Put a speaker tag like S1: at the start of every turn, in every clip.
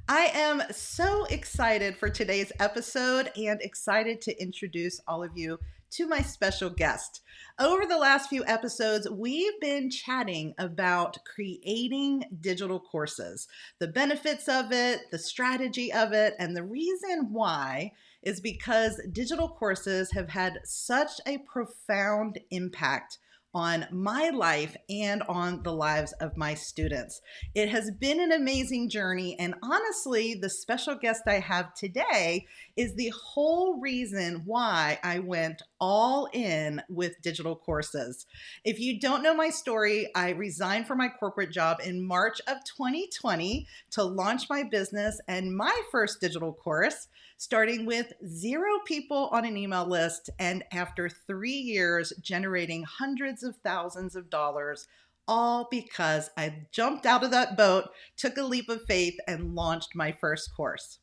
S1: I am so excited for today's episode and excited to introduce all of you to my special guest. Over the last few episodes, we've been chatting about creating digital courses, the benefits of it, the strategy of it, and the reason why is because digital courses have had such a profound impact on my life and on the lives of my students. It has been an amazing journey. And honestly, the special guest I have today is the whole reason why I went all in with digital courses. If you don't know my story, I resigned from my corporate job in March of 2020 to launch my business and my first digital course, starting with 0 people on an email list. And after 3 years, generating hundreds of thousands of dollars, all because I jumped out of that boat, took a leap of faith, and launched my first course.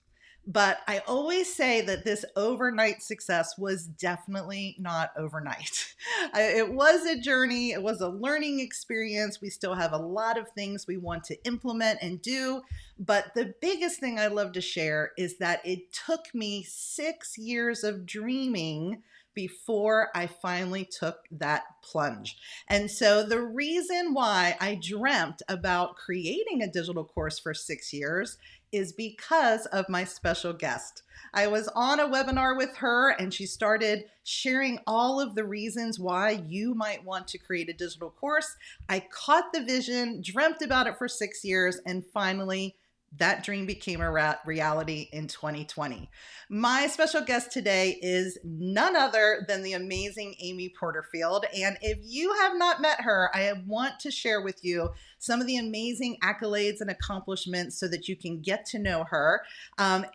S1: But I always say that this overnight success was definitely not overnight. It was a journey, it was a learning experience. We still have a lot of things we want to implement and do. But the biggest thing I love to share is that it took me 6 years of dreaming before I finally took that plunge. And so the reason why I dreamt about creating a digital course for 6 years is because of my special guest. I was on a webinar with her and she started sharing all of the reasons why you might want to create a digital course. I caught the vision, dreamt about it for 6 years, and finally that dream became a reality in 2020. My special guest today is none other than the amazing Amy Porterfield. And if you have not met her, I want to share with you some of the amazing accolades and accomplishments so that you can get to know her.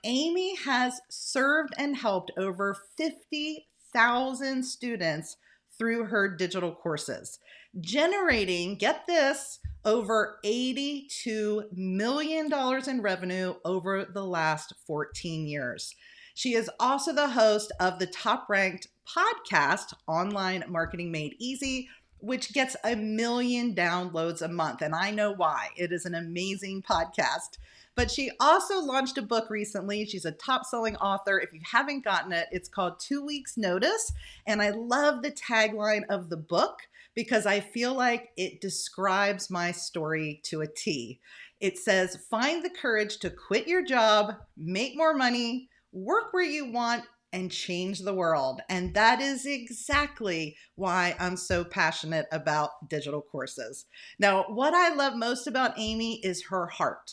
S1: Amy has served and helped over 50,000 students through her digital courses, generating, get this, over $82 million in revenue over the last 14 years. She is also the host of the top-ranked podcast, Online Marketing Made Easy, which gets 1 million downloads a month. And I know why. It is an amazing podcast. But she also launched a book recently. She's a top-selling author. If you haven't gotten it, it's called 2 Weeks Notice. And I love the tagline of the book because I feel like it describes my story to a T. It says, find the courage to quit your job, make more money, work where you want, and change the world. And that is exactly why I'm so passionate about digital courses. Now, what I love most about Amy is her heart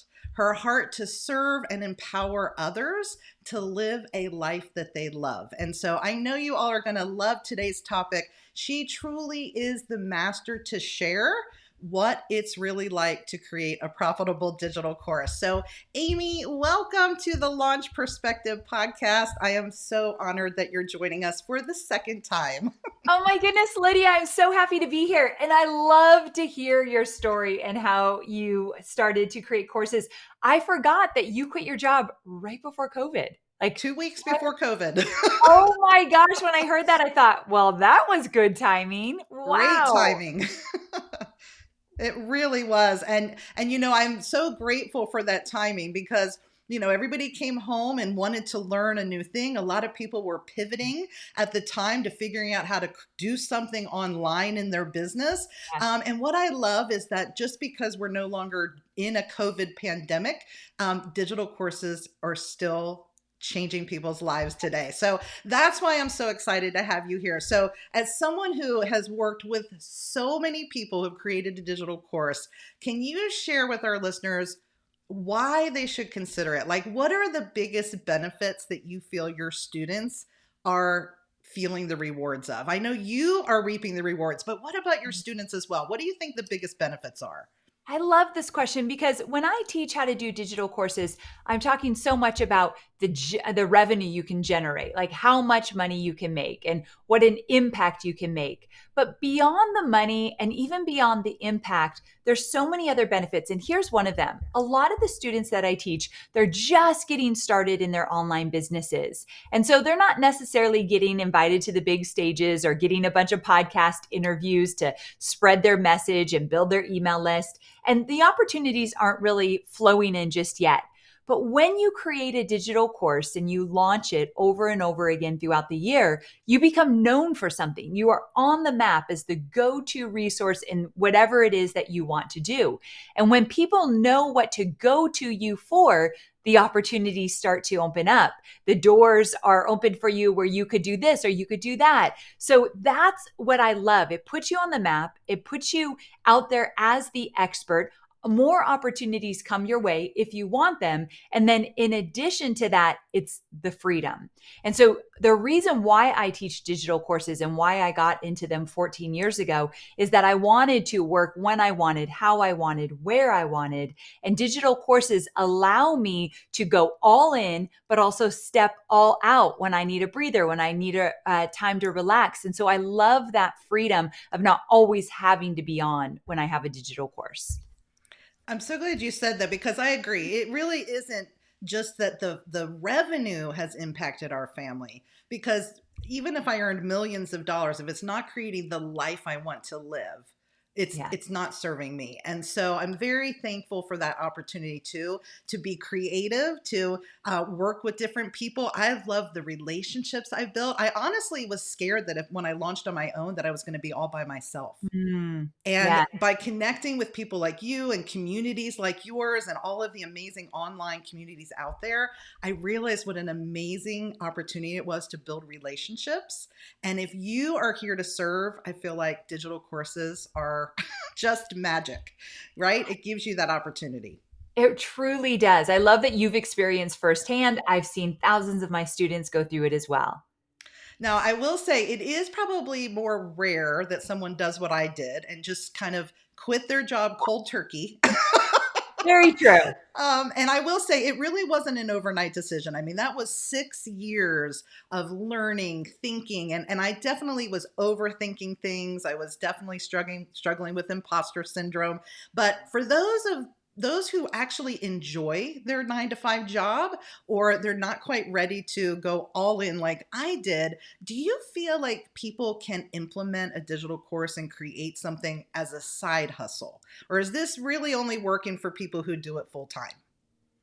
S1: to serve and empower others to live a life that they love. And so I know you all are going to love today's topic. She truly is the master to share what it's really like to create a profitable digital course. So, Amy, welcome to the Launch Perspective podcast. I am so honored that you're joining us for the second time.
S2: Oh my goodness, Lydia, I'm so happy to be here. And I love to hear your story and how you started to create courses. I forgot that you quit your job right before COVID. Like
S1: 2 weeks before COVID.
S2: oh my gosh, when I heard that, I thought, well, that was good timing.
S1: Great
S2: Wow.
S1: timing. It really was. And I'm so grateful for that timing because everybody came home and wanted to learn a new thing. A lot of people were pivoting at the time to figuring out how to do something online in their business.
S2: Yes.
S1: And what I love is that just because we're no longer in a COVID pandemic, digital courses are still changing people's lives today. So that's why I'm so excited to have you here. So as someone who has worked with so many people who've created a digital course, can you share with our listeners why they should consider it? Like, what are the biggest benefits that you feel your students are feeling the rewards of? I know you are reaping the rewards, but what about your students as well? What do you think the biggest benefits are?
S2: I love this question because when I teach how to do digital courses, I'm talking so much about the revenue you can generate, like how much money you can make and what an impact you can make. But beyond the money and even beyond the impact, there's so many other benefits. And here's one of them. A lot of the students that I teach, they're just getting started in their online businesses. And so they're not necessarily getting invited to the big stages or getting a bunch of podcast interviews to spread their message and build their email list. And the opportunities aren't really flowing in just yet. But when you create a digital course and you launch it over and over again throughout the year, you become known for something. You are on the map as the go-to resource in whatever it is that you want to do. And when people know what to go to you for, the opportunities start to open up. The doors are open for you where you could do this or you could do that. So that's what I love. It puts you on the map. It puts you out there as the expert. More opportunities come your way if you want them. And then in addition to that, it's the freedom. And so the reason why I teach digital courses and why I got into them 14 years ago is that I wanted to work when I wanted, how I wanted, where I wanted. And digital courses allow me to go all in, but also step all out when I need a breather, when I need a time to relax. And so I love that freedom of not always having to be on when I have a digital course.
S1: I'm so glad you said that because I agree. It really isn't just that the revenue has impacted our family because even if I earned millions of dollars, if it's not creating the life I want to live,
S2: Yeah.
S1: it's not serving me. And so I'm very thankful for that opportunity too, to be creative, to work with different people. I've loved the relationships I've built. I honestly was scared that if when I launched on my own that I was going to be all by myself. And
S2: Yeah.
S1: by connecting with people like you and communities like yours and all of the amazing online communities out there, I realized what an amazing opportunity it was to build relationships. And if you are here to serve, I feel like digital courses are just magic, right? It gives you that opportunity.
S2: It truly does. I love that you've experienced firsthand. I've seen thousands of my students go through it as well.
S1: Now, I will say it is probably more rare that someone does what I did and just kind of quit their job cold turkey.
S2: Very true.
S1: And I will say it really wasn't an overnight decision. I mean, that was 6 years of learning, thinking, and I definitely was overthinking things. I was definitely struggling with imposter syndrome. But for those who actually enjoy their 9 to 5 job or they're not quite ready to go all in like I did, do you feel like people can implement a digital course and create something as a side hustle? Or is this really only working for people who do it full time?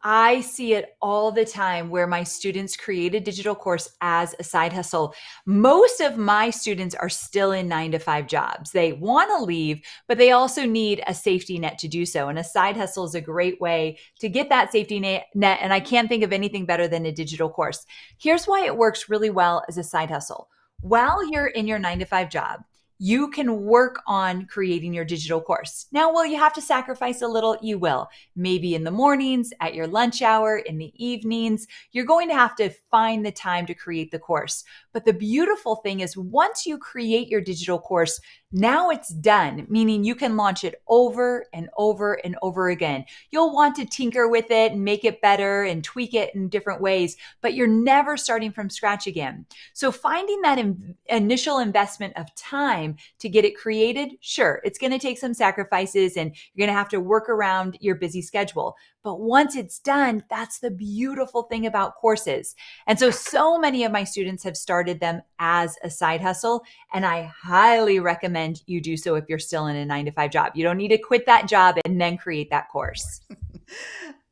S2: I see it all the time where my students create a digital course as a side hustle. Most of my students are still in 9 to 5 jobs. They want to leave, but they also need a safety net to do so. And a side hustle is a great way to get that safety net. And I can't think of anything better than a digital course. Here's why it works really well as a side hustle. While you're in your 9 to 5 job, you can work on creating your digital course. Now, will you have to sacrifice a little? You will. Maybe in the mornings, at your lunch hour, in the evenings, you're going to have to find the time to create the course. But the beautiful thing is once you create your digital course, now it's done, meaning you can launch it over and over and over again. You'll want to tinker with it and make it better and tweak it in different ways, but you're never starting from scratch again. So finding that initial investment of time to get it created, sure, it's going to take some sacrifices and you're going to have to work around your busy schedule. But once it's done, that's the beautiful thing about courses. And so many of my students have started them as a side hustle. And I highly recommend you do so if you're still in a 9 to 5 job. You don't need to quit that job and then create that course.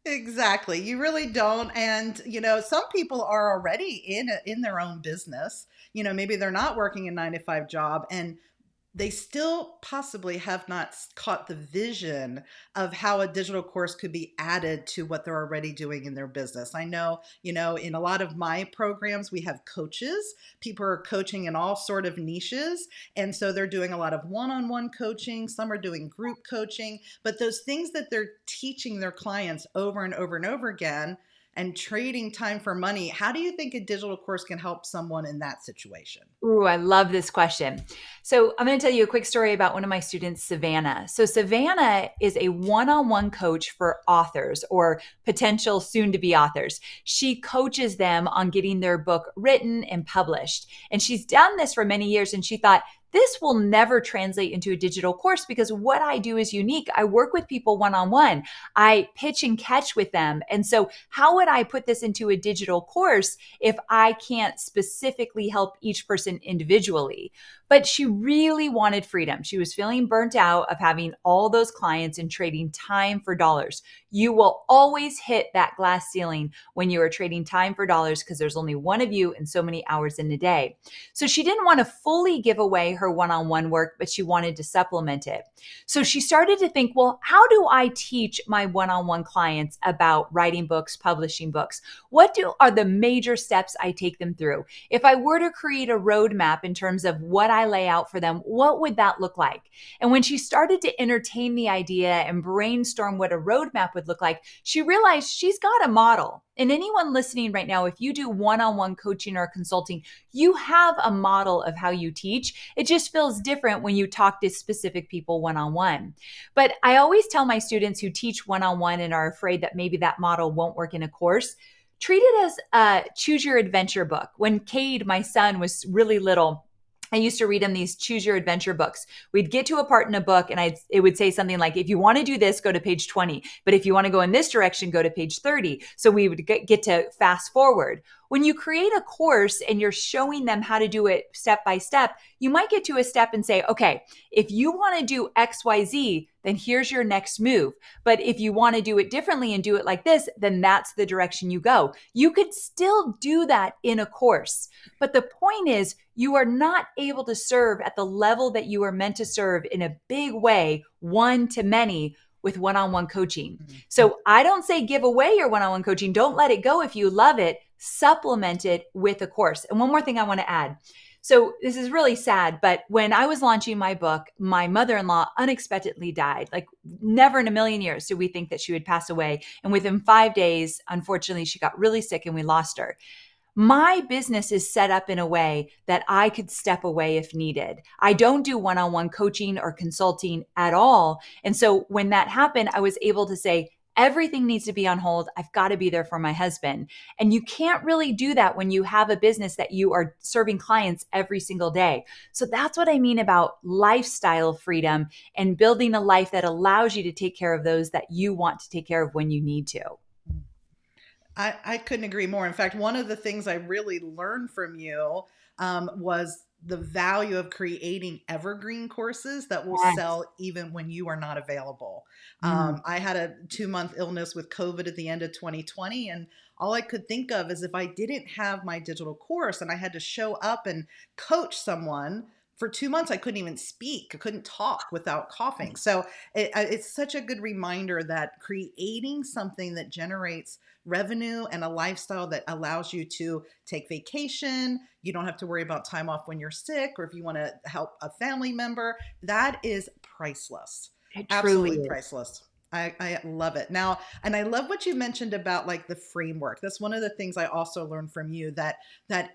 S1: Exactly. You really don't. And, some people are already in their own business. Maybe they're not working a 9 to 5 job and they still possibly have not caught the vision of how a digital course could be added to what they're already doing in their business. I know, in a lot of my programs, we have coaches. People are coaching in all sort of niches. And so they're doing a lot of one-on-one coaching. Some are doing group coaching, but those things that they're teaching their clients over and over and over again and trading time for money, how do you think a digital course can help someone in that situation?
S2: Ooh, I love this question. So I'm going to tell you a quick story about one of my students, Savannah. So Savannah is a one-on-one coach for authors or potential soon-to-be authors. She coaches them on getting their book written and published. And she's done this for many years. And she thought, this will never translate into a digital course because what I do is unique. I work with people one-on-one. I pitch and catch with them. And so how would I put this into a digital course if I can't specifically help each person individually? But she really wanted freedom. She was feeling burnt out of having all those clients and trading time for dollars. You will always hit that glass ceiling when you are trading time for dollars because there's only one of you and so many hours in a day. So she didn't want to fully give away her one-on-one work, but she wanted to supplement it. So she started to think, well, how do I teach my one-on-one clients about writing books, publishing books? What are the major steps I take them through? If I were to create a roadmap in terms of what I lay out for them, what would that look like? And when she started to entertain the idea and brainstorm what a roadmap would look like, she realized she's got a model. And anyone listening right now, if you do one-on-one coaching or consulting, you have a model of how you teach. It just feels different when you talk to specific people one-on-one. But I always tell my students who teach one-on-one and are afraid that maybe that model won't work in a course, treat it as a choose your adventure book. When Cade, my son, was really little, I used to read him these choose your adventure books. We'd get to a part in a book and it would say something like, if you want to do this, go to page 20. But if you want to go in this direction, go to page 30. So we would get to fast forward. When you create a course and you're showing them how to do it step by step, you might get to a step and say, okay, if you want to do X, Y, Z, then here's your next move. But if you want to do it differently and do it like this, then that's the direction you go. You could still do that in a course. But the point is, you are not able to serve at the level that you are meant to serve in a big way, one to many, with one-on-one coaching. So I don't say give away your one-on-one coaching. Don't let it go if you love it. Supplement it with a course. And one more thing I want to add. So this is really sad, but when I was launching my book, my mother-in-law unexpectedly died. Like never in a million years did we think that she would pass away. And within 5 days, unfortunately, she got really sick and we lost her. My business is set up in a way that I could step away if needed. I don't do one-on-one coaching or consulting at all. And so when that happened, I was able to say, everything needs to be on hold. I've got to be there for my husband. And you can't really do that when you have a business that you are serving clients every single day. So that's what I mean about lifestyle freedom and building a life that allows you to take care of those that you want to take care of when you need to.
S1: I couldn't agree more. In fact, one of the things I really learned from you was the value of creating evergreen courses that will
S2: Yes.
S1: sell even when you are not available.
S2: Mm.
S1: I had a 2-month illness with COVID at the end of 2020, and all I could think of is if I didn't have my digital course and I had to show up and coach someone for 2 months, I couldn't even speak. I couldn't talk without coughing. So it's such a good reminder that creating something that generates revenue and a lifestyle that allows you to take vacation. You don't have to worry about time off when you're sick or if you want to help a family member. That is priceless.
S2: It truly
S1: Absolutely
S2: is.
S1: priceless. I love it. Now, and I love what you mentioned about like the framework. That's one of the things I also learned from you that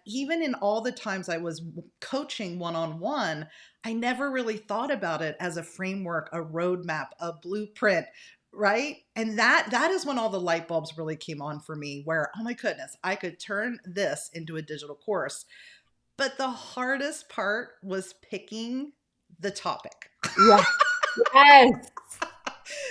S1: even in all the times I was coaching one-on-one, I never really thought about it as a framework, a roadmap, a blueprint, right? And that is when all the light bulbs really came on for me where, oh my goodness, I could turn this into a digital course. But the hardest part was picking the topic.
S2: Yeah. Yes.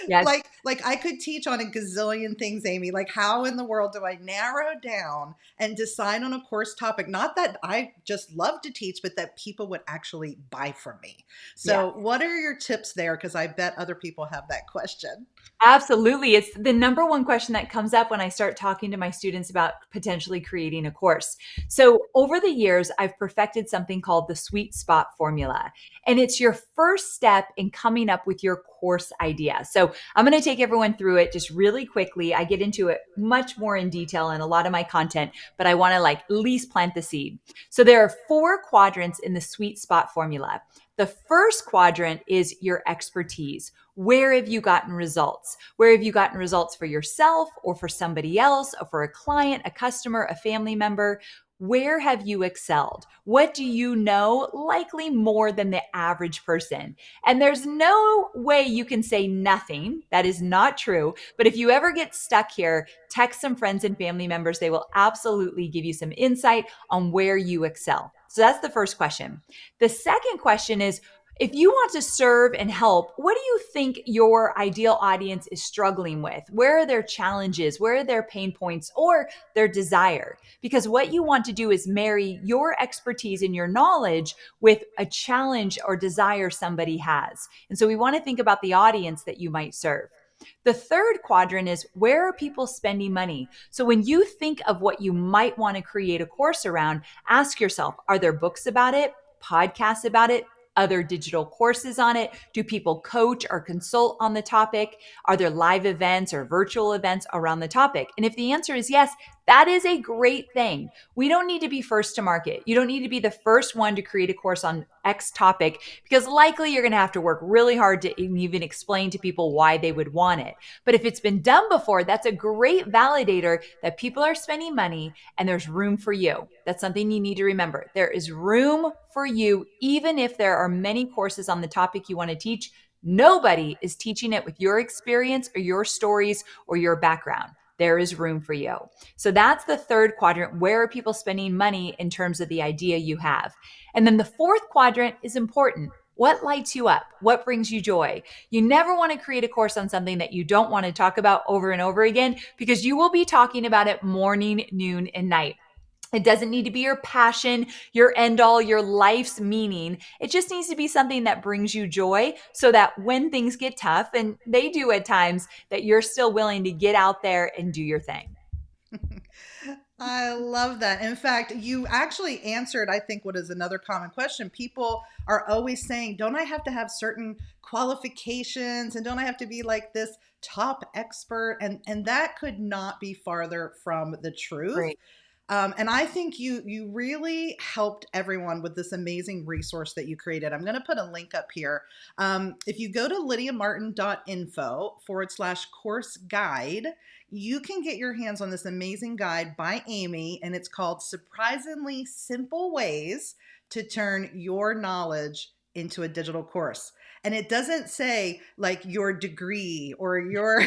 S2: Yes.
S1: Like I could teach on a gazillion things, Amy. Like how in the world do I narrow down and decide on a course topic? Not that I just love to teach, but that people would actually buy from me.
S2: Yeah.
S1: So what are your tips there? Because I bet other people have that question.
S2: Absolutely. It's the number one question that comes up when I start talking to my students about potentially creating a course. So, over the years, I've perfected something called the sweet spot formula. And it's your first step in coming up with your course idea. So, I'm going to take everyone through it just really quickly. I get into it much more in detail in a lot of my content, but I want to like at least plant the seed. So, there are 4 quadrants in the sweet spot formula. The first quadrant is your expertise. Where have you gotten results? Where have you gotten results for yourself or for somebody else or for a client, a customer, a family member? Where have you excelled? What do you know? Likely more than the average person. And there's no way you can say nothing. That is not true. But if you ever get stuck here, text some friends and family members. They will absolutely give you some insight on where you excel. So that's the first question. The second question is, if you want to serve and help, what do you think your ideal audience is struggling with? Where are their challenges? Where are their pain points or their desire? Because what you want to do is marry your expertise and your knowledge with a challenge or desire somebody has. And so we want to think about the audience that you might serve. The third quadrant is, where are people spending money? So when you think of what you might want to create a course around, ask yourself, are there books about it, podcasts about it, other digital courses on it? Do people coach or consult on the topic? Are there live events or virtual events around the topic? And if the answer is yes, that is a great thing. We don't need to be first to market. You don't need to be the first one to create a course on X topic, because likely you're going to have to work really hard to even explain to people why they would want it. But if it's been done before, that's a great validator that people are spending money and there's room for you. That's something you need to remember. There is room for you, even if there are many courses on the topic you want to teach. Nobody is teaching it with your experience or your stories or your background. There is room for you. So that's the third quadrant. Where are people spending money in terms of the idea you have? And then the fourth quadrant is important. What lights you up? What brings you joy? You never want to create a course on something that you don't want to talk about over and over again, because you will be talking about it morning, noon, and night. It doesn't need to be your passion, your end all, your life's meaning. It just needs to be something that brings you joy, so that when things get tough, and they do at times, that you're still willing to get out there and do your thing.
S1: I love that. In fact, you actually answered, I think, what is another common question. People are always saying, don't I have to have certain qualifications and don't I have to be like this top expert? And that could not be farther from the truth.
S2: Great.
S1: And I think you really helped everyone with this amazing resource that you created. I'm going to put a link up here. If you go to lydiamartin.info/course guide, you can get your hands on this amazing guide by Amy, and it's called Surprisingly Simple Ways to Turn Your Knowledge into a Digital Course. And it doesn't say like your degree or your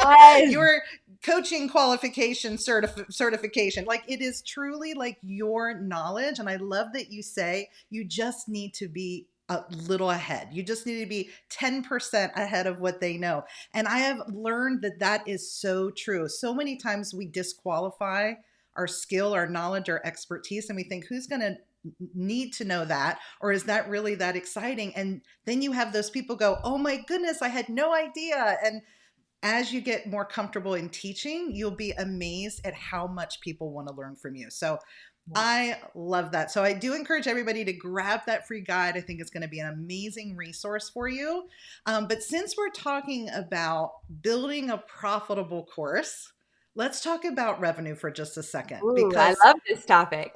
S2: Yes.
S1: your coaching qualification certification. Like, it is truly like your knowledge. And I love that you say you just need to be a little ahead. You just need to be 10% ahead of what they know. And I have learned that that is so true. So many times we disqualify our skill, our knowledge, our expertise, and we think, who's going to need to know that? Or is that really that exciting? And then you have those people go, oh my goodness, I had no idea. And as you get more comfortable in teaching, you'll be amazed at how much people want to learn from you. So I love that. So I do encourage everybody to grab that free guide. I think it's going to be an amazing resource for you. But since we're talking about building a profitable course, let's talk about revenue for just a second,
S2: Ooh, I
S1: because
S2: love this topic.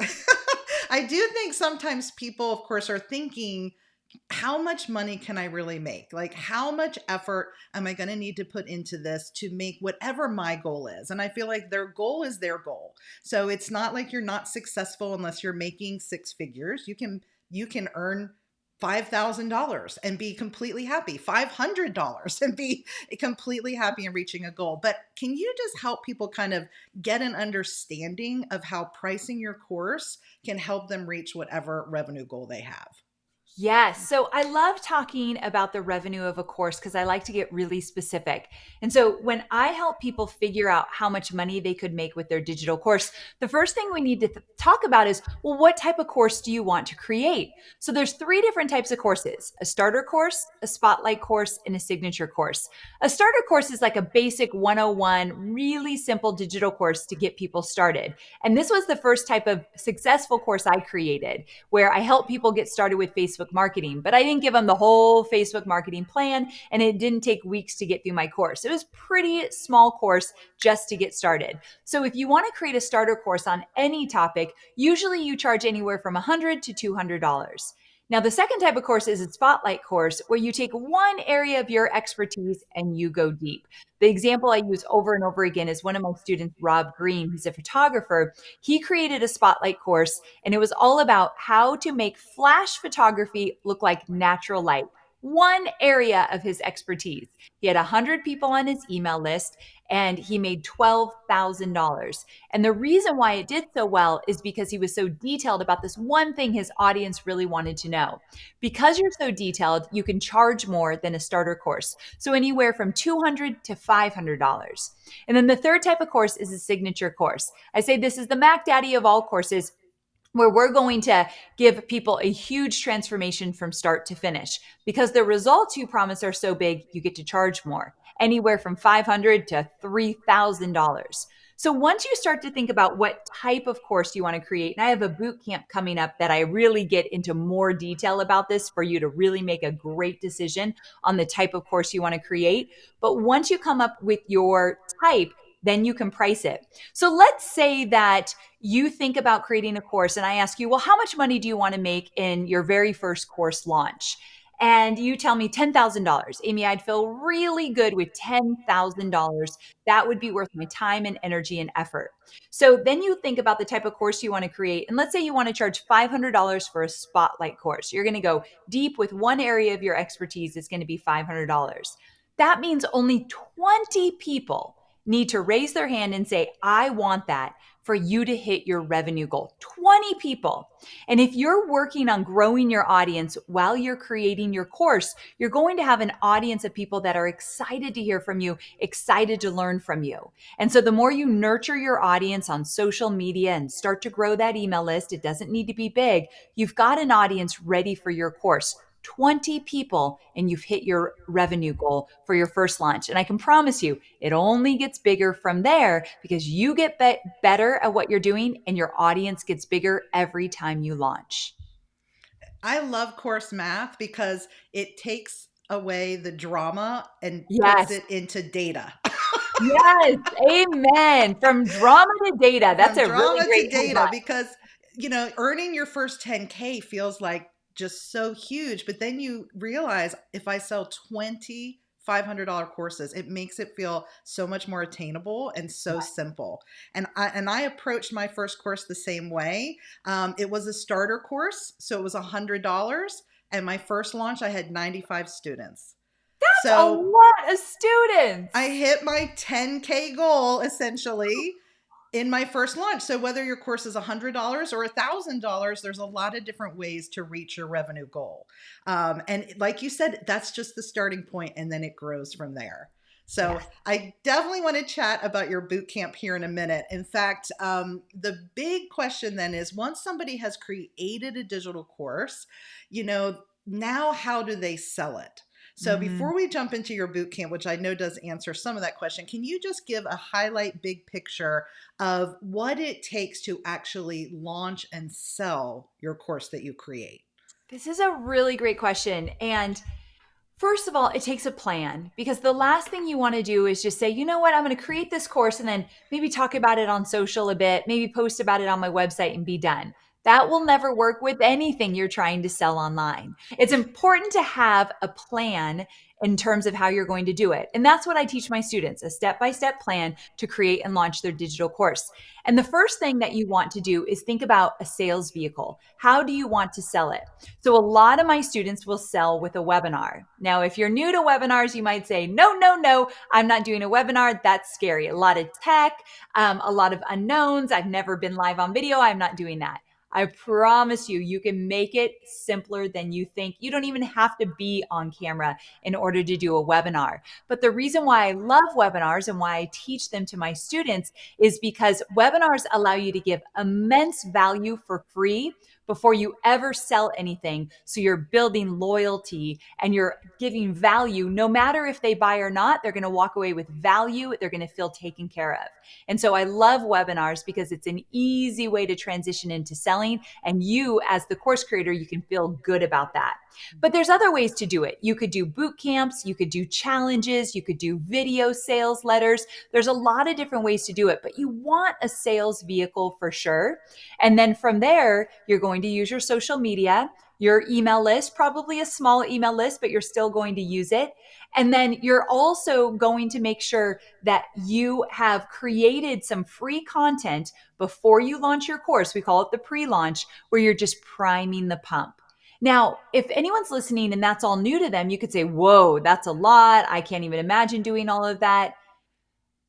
S1: I do think sometimes people, of course, are thinking, how much money can I really make? Like, how much effort am I going to need to put into this to make whatever my goal is? And I feel like their goal is their goal. So it's not like you're not successful unless you're making six figures. You can earn $5,000 and be completely happy, $500 and be completely happy in reaching a goal. But can you just help people kind of get an understanding of how pricing your course can help them reach whatever revenue goal they have?
S2: Yes. So I love talking about the revenue of a course because I like to get really specific. And so when I help people figure out how much money they could make with their digital course, the first thing we need to talk about is, well, what type of course do you want to create? So there's three different types of courses: a starter course, a spotlight course, and a signature course. A starter course is like a basic 101, really simple digital course to get people started. And this was the first type of successful course I created, where I help people get started with Facebook marketing, but I didn't give them the whole Facebook marketing plan, and it didn't take weeks to get through my course. It was pretty small course just to get started. So if you want to create a starter course on any topic, usually you charge anywhere from $100 to $200. Now, the second type of course is a spotlight course, where you take one area of your expertise and you go deep. The example I use over and over again is one of my students, Rob Green, who's a photographer. He created a spotlight course, and it was all about how to make flash photography look like natural light. one area of his expertise. He had 100 people on his email list and he made $12,000. And the reason why it did so well is because he was so detailed about this one thing his audience really wanted to know. Because you're so detailed, you can charge more than a starter course. So anywhere from $200 to $500. And then the third type of course is a signature course. I say this is the Mac Daddy of all courses, where we're going to give people a huge transformation from start to finish. Because the results you promise are so big, you get to charge more, anywhere from $500 to $3,000. So once you start to think about what type of course you want to create, and I have a boot camp coming up that I really get into more detail about this for you to really make a great decision on the type of course you want to create. But once you come up with your type, then you can price it. So let's say that you think about creating a course and I ask you, well, how much money do you want to make in your very first course launch? And you tell me $10,000. Amy, I'd feel really good with $10,000. That would be worth my time and energy and effort. So then you think about the type of course you want to create. And let's say you want to charge $500 for a spotlight course. You're going to go deep with one area of your expertise. It's going to be $500. That means only 20 people need to raise their hand and say, I want that, for you to hit your revenue goal. 20 people. And if you're working on growing your audience while you're creating your course, you're going to have an audience of people that are excited to hear from you, excited to learn from you. And so the more you nurture your audience on social media and start to grow that email list, it doesn't need to be big. You've got an audience ready for your course. 20 people and you've hit your revenue goal for your first launch. And I can promise you, it only gets bigger from there because you get better at what you're doing and your audience gets bigger every time you launch.
S1: I love course math because it takes away the drama and puts
S2: Yes.
S1: it into data.
S2: Yes. Amen. From drama to data. That's
S1: From
S2: a really
S1: drama to
S2: great
S1: data,
S2: headline.
S1: because earning your first 10K feels like just so huge, but then you realize if I sell 20 $500 courses, it makes it feel so much more attainable and so simple. And I approached my first course the same way. It was a starter course, so it was $100, and my first launch I had 95 students.
S2: That's a
S1: So
S2: lot of students.
S1: I hit my 10K goal essentially in my first launch. So whether your course is $100 or $1,000, there's a lot of different ways to reach your revenue goal. And like you said, that's just the starting point, and then it grows from there. So
S2: Yes.
S1: I definitely want to chat about your boot camp here in a minute. In fact, the big question then is, once somebody has created a digital course, now how do they sell it? So
S2: Mm.
S1: before we jump into your boot camp, which I know does answer some of that question, can you just give a highlight big picture of what it takes to actually launch and sell your course that you create?
S2: This is a really great question. And first of all, it takes a plan, because the last thing you want to do is just say, you know what, I'm going to create this course and then maybe talk about it on social a bit, maybe post about it on my website and be done. That will never work with anything you're trying to sell online. It's important to have a plan in terms of how you're going to do it. And that's what I teach my students, a step-by-step plan to create and launch their digital course. And the first thing that you want to do is think about a sales vehicle. How do you want to sell it? So a lot of my students will sell with a webinar. Now, if you're new to webinars, you might say, no, no, no, I'm not doing a webinar. That's scary. A lot of tech, a lot of unknowns. I've never been live on video. I'm not doing that. I promise you, you can make it simpler than you think. You don't even have to be on camera in order to do a webinar. But the reason why I love webinars and why I teach them to my students is because webinars allow you to give immense value for free before you ever sell anything. So you're building loyalty and you're giving value. No matter if they buy or not, they're going to walk away with value. They're going to feel taken care of. And so I love webinars because it's an easy way to transition into selling. And you, as the course creator, you can feel good about that. But there's other ways to do it. You could do boot camps, you could do challenges, you could do video sales letters. There's a lot of different ways to do it, but you want a sales vehicle for sure. And then from there, you're going to use your social media, your email list, probably a small email list, but you're still going to use it. And then you're also going to make sure that you have created some free content before you launch your course. We call it the pre-launch, where you're just priming the pump. Now, if anyone's listening and that's all new to them, you could say, whoa, that's a lot. I can't even imagine doing all of that.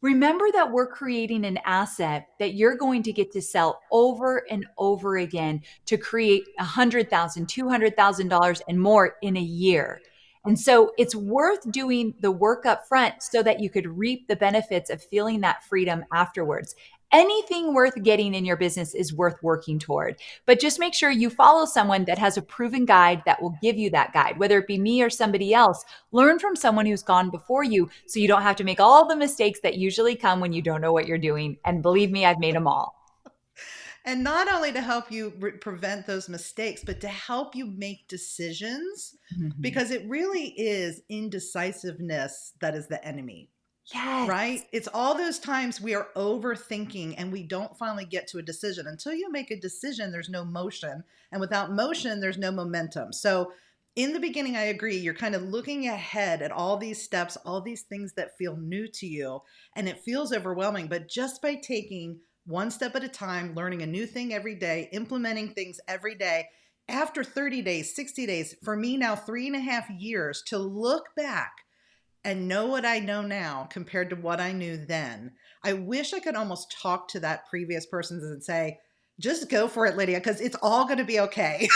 S2: Remember that we're creating an asset that you're going to get to sell over and over again to create $100,000, $200,000 and more in a year. And so it's worth doing the work up front so that you could reap the benefits of feeling that freedom afterwards. Anything worth getting in your business is worth working toward. But just make sure you follow someone that has a proven guide that will give you that guide, whether it be me or somebody else. Learn from someone who's gone before you so you don't have to make all the mistakes that usually come when you don't know what you're doing. And believe me, I've made them all.
S1: And not only to help you prevent those mistakes, but to help you make decisions,
S2: Mhm.
S1: because it really is indecisiveness that is the enemy,
S2: Yes.
S1: right? It's all those times we are overthinking and we don't finally get to a decision. Until you make a decision, there's no motion. And without motion, there's no momentum. So, in the beginning, I agree. You're kind of looking ahead at all these steps, all these things that feel new to you, and it feels overwhelming. But just by taking one step at a time, learning a new thing every day, implementing things every day, after 30 days, 60 days, for me now, 3.5 years to look back and know what I know now compared to what I knew then. I wish I could almost talk to that previous person and say, just go for it, Lydia, because it's all going to be okay.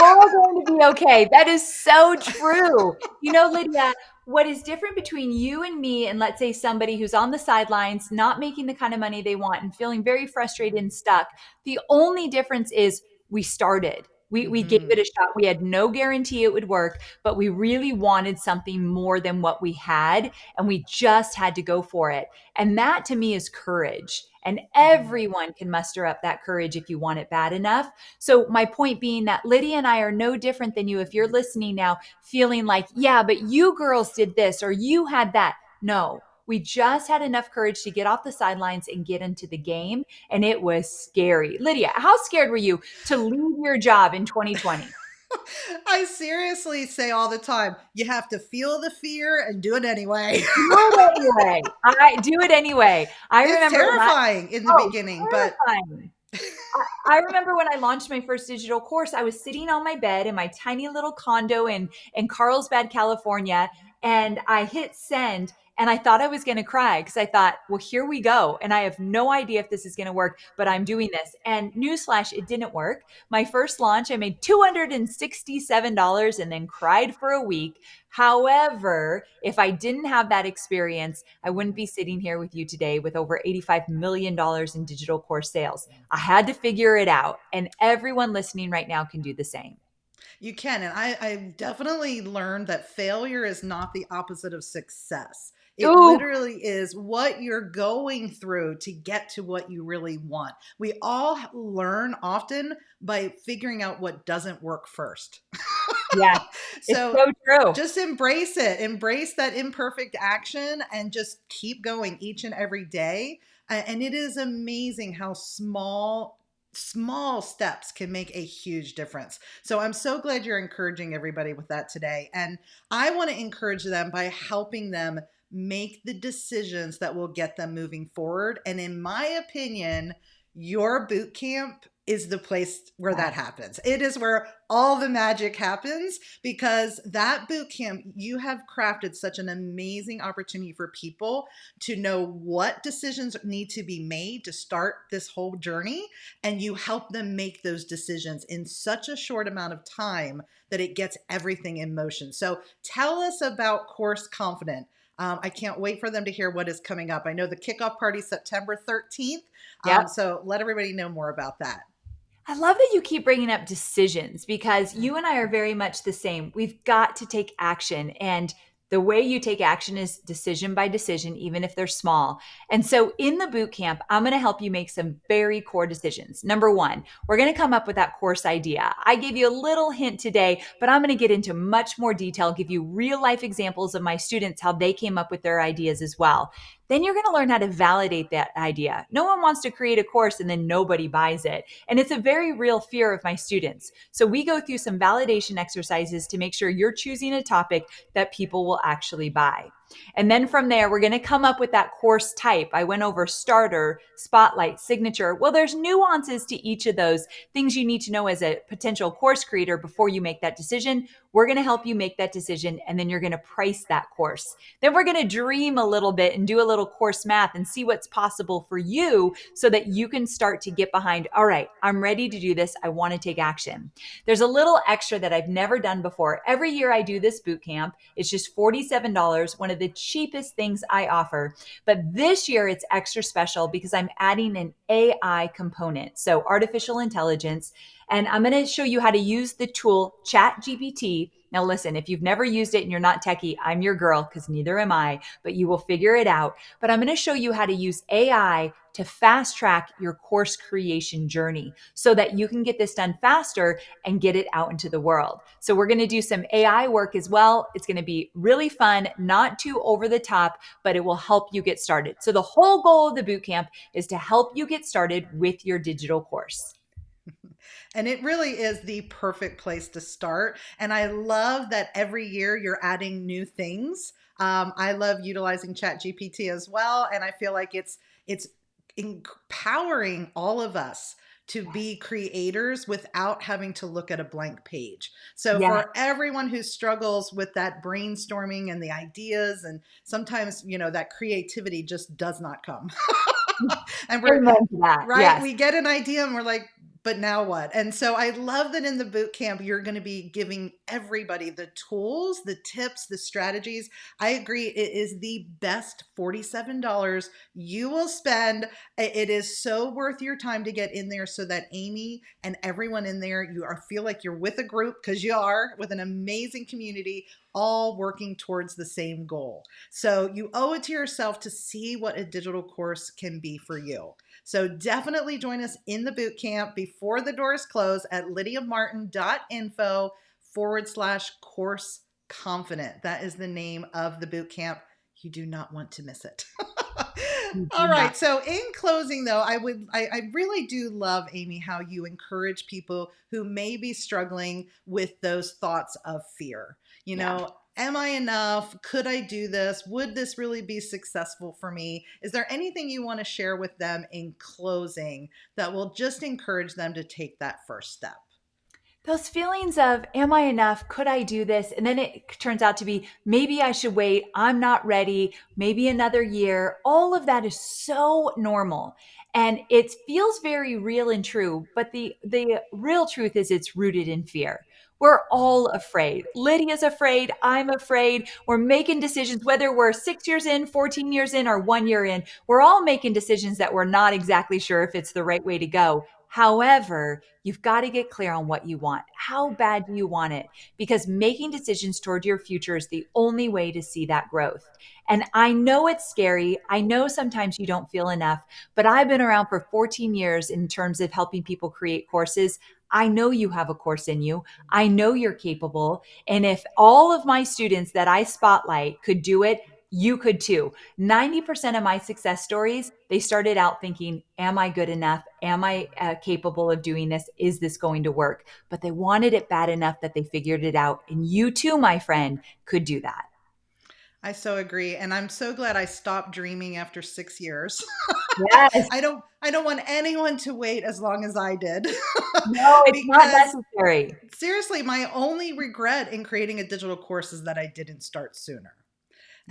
S2: All going to be okay. That is so true. You know, Lydia, what is different between you and me, and let's say somebody who's on the sidelines, not making the kind of money they want and feeling very frustrated and stuck, the only difference is we started. We gave
S1: Mm-hmm.
S2: it a shot. We had no guarantee it would work, but we really wanted something more than what we had. And we just had to go for it. And that to me is courage. And
S1: Mm-hmm.
S2: everyone can muster up that courage if you want it bad enough. So, my point being that Lydia and I are no different than you if you're listening now, feeling like, yeah, but you girls did this or you had that. No, we just had enough courage to get off the sidelines and get into the game. And it was scary. Lydia, how scared were you to leave your job in 2020?
S1: I seriously say all the time, you have to feel the fear and do it anyway.
S2: Do it anyway. I do it anyway. I
S1: It's
S2: remember when I,
S1: terrifying in the
S2: oh,
S1: beginning, but
S2: terrifying. I remember when I launched my first digital course, I was sitting on my bed in my tiny little condo in Carlsbad, California, and I hit send and I thought I was going to cry because I thought, well, here we go. And I have no idea if this is going to work, but I'm doing this. And newsflash, it didn't work. My first launch, I made $267 and then cried for a week. However, if I didn't have that experience, I wouldn't be sitting here with you today with over $85 million in digital course sales. I had to figure it out. And everyone listening right now can do the same.
S1: you can. And I definitely learned that failure is not the opposite of success. It
S2: Ooh,
S1: literally is what you're going through to get to what you really want. We all learn often by figuring out what doesn't work first.
S2: yes, it's
S1: So
S2: so true.
S1: just embrace it. Embrace that imperfect action and just keep going each and every day. And it is amazing how small steps can make a huge difference. So I'm so glad you're encouraging everybody with that today. And I want to encourage them by helping them make the decisions that will get them moving forward. And in my opinion, your boot camp is the place where
S2: Yeah.
S1: that happens. It is where all the magic happens, because that boot camp, you have crafted such an amazing opportunity for people to know what decisions need to be made to start this whole journey. And you help them make those decisions in such a short amount of time that it gets everything in motion. So tell us about Course Confident. I can't wait for them to hear what is coming up. I know the kickoff party is September 13th.
S2: Yep.
S1: So let everybody know more about that.
S2: I love that you keep bringing up decisions because you and I are very much the same. We've got to take action. And the way you take action is decision by decision, even if they're small. And so in the boot camp, I'm going to help you make some very core decisions. Number one, we're going to come up with that course idea. I gave you a little hint today, but I'm going to get into much more detail, give you real life examples of my students, how they came up with their ideas as well. Then you're going to learn how to validate that idea. No one wants to create a course and then nobody buys it. And it's a very real fear of my students. So we go through some validation exercises to make sure you're choosing a topic that people will actually buy. And then from there, we're going to come up with that course type. I went over starter, spotlight, signature. Well, there's nuances to each of those things you need to know as a potential course creator before you make that decision. We're going to help you make that decision, and then you're going to price that course. Then we're going to dream a little bit and do a little course math and see what's possible for you so that you can start to get behind, all right, I'm ready to do this. I want to take action. There's a little extra that I've never done before. Every year I do this boot camp. It's just $47, one of the cheapest things I offer. But this year it's extra special because I'm adding an AI component, so artificial intelligence. And I'm going to show you how to use the tool ChatGPT. Now, listen, if you've never used it and you're not techie, I'm your girl because neither am I, but you will figure it out. But I'm going to show you how to use AI to fast track your course creation journey so that you can get this done faster and get it out into the world. So we're going to do some AI work as well. It's going to be really fun, not too over the top, but it will help you get started. So the whole goal of the bootcamp is to help you get started with your digital course.
S1: And it really is the perfect place to start. And I love that every year you're adding new things. I love utilizing ChatGPT as well, and I feel like it's empowering all of us to be
S2: Yes.
S1: creators without having to look at a blank page. So
S2: Yes.
S1: for everyone who struggles with that brainstorming and the ideas, and sometimes, that creativity just does not come. And we're
S2: Amen to that.
S1: right,
S2: Yes.
S1: we get an idea and we're like, but now what? And so I love that in the boot camp, you're going to be giving everybody the tools, the tips, the strategies. I agree. It is the best $47 you will spend. It is so worth your time to get in there so that Amy and everyone in there, feel like you're with a group, because you are, with an amazing community, all working towards the same goal. So you owe it to yourself to see what a digital course can be for you. So definitely join us in the boot camp before the doors close at lydiamartin.info/course confident. That is the name of the boot camp. You do not want to miss it.
S2: You
S1: All
S2: do not.
S1: right. So in closing though, I really do love, Amy, how you encourage people who may be struggling with those thoughts of fear.
S2: Yeah.
S1: Am I enough? Could I do this? Would this really be successful for me? Is there anything you want to share with them in closing that will just encourage them to take that first step?
S2: Those feelings of, am I enough? Could I do this? And then it turns out to be, maybe I should wait. I'm not ready. Maybe another year. All of that is so normal. And it feels very real and true. But the real truth is it's rooted in fear. We're all afraid. Lydia's afraid. I'm afraid. We're making decisions, whether we're 6 years in, 14 years in, or 1 year in. We're all making decisions that we're not exactly sure if it's the right way to go. However, you've got to get clear on what you want. How bad do you want it? Because making decisions toward your future is the only way to see that growth. And I know it's scary. I know sometimes you don't feel enough, but I've been around for 14 years in terms of helping people create courses. I know you have a course in you. I know you're capable. And if all of my students that I spotlight could do it, you could too. 90% of my success stories, they started out thinking, am I good enough? Am I capable of doing this? Is this going to work? But they wanted it bad enough that they figured it out. And you too, my friend, could do that.
S1: I so agree. And I'm so glad I stopped dreaming after 6 years.
S2: Yes.
S1: I don't want anyone to wait as long as I did.
S2: No, it's not
S1: Because
S2: necessary.
S1: seriously, my only regret in creating a digital course is that I didn't start sooner.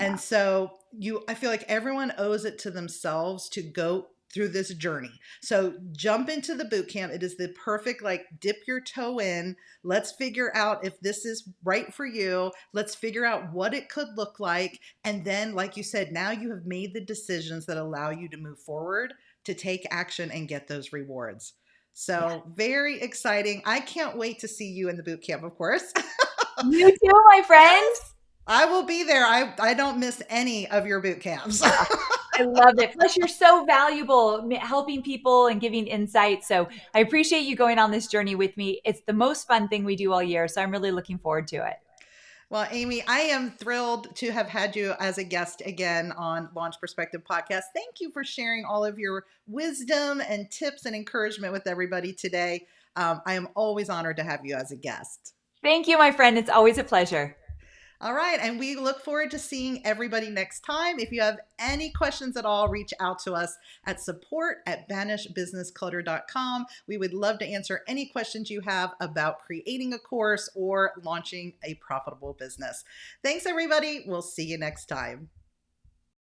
S1: And
S2: Yeah.
S1: so I feel like everyone owes it to themselves to go through this journey. So jump into the boot camp. It is the perfect, like, dip your toe in. Let's figure out if this is right for you. Let's figure out what it could look like. And then, like you said, now you have made the decisions that allow you to move forward, to take action and get those rewards.
S2: Yeah.
S1: So very exciting. I can't wait to see you in the boot camp, of course.
S2: You too, my friend.
S1: Yes, I will be there. I don't miss any of your boot camps.
S2: I love it. Plus, you're so valuable helping people and giving insight. So I appreciate you going on this journey with me. It's the most fun thing we do all year. So I'm really looking forward to it.
S1: Well, Amy, I am thrilled to have had you as a guest again on Launch Perspective Podcast. Thank you for sharing all of your wisdom and tips and encouragement with everybody today. I am always honored to have you as a guest.
S2: Thank you, my friend. It's always a pleasure.
S1: All right. And we look forward to seeing everybody next time. If you have any questions at all, reach out to us at support@banishbusinessclutter.com. We would love to answer any questions you have about creating a course or launching a profitable business. Thanks, everybody. We'll see you next time.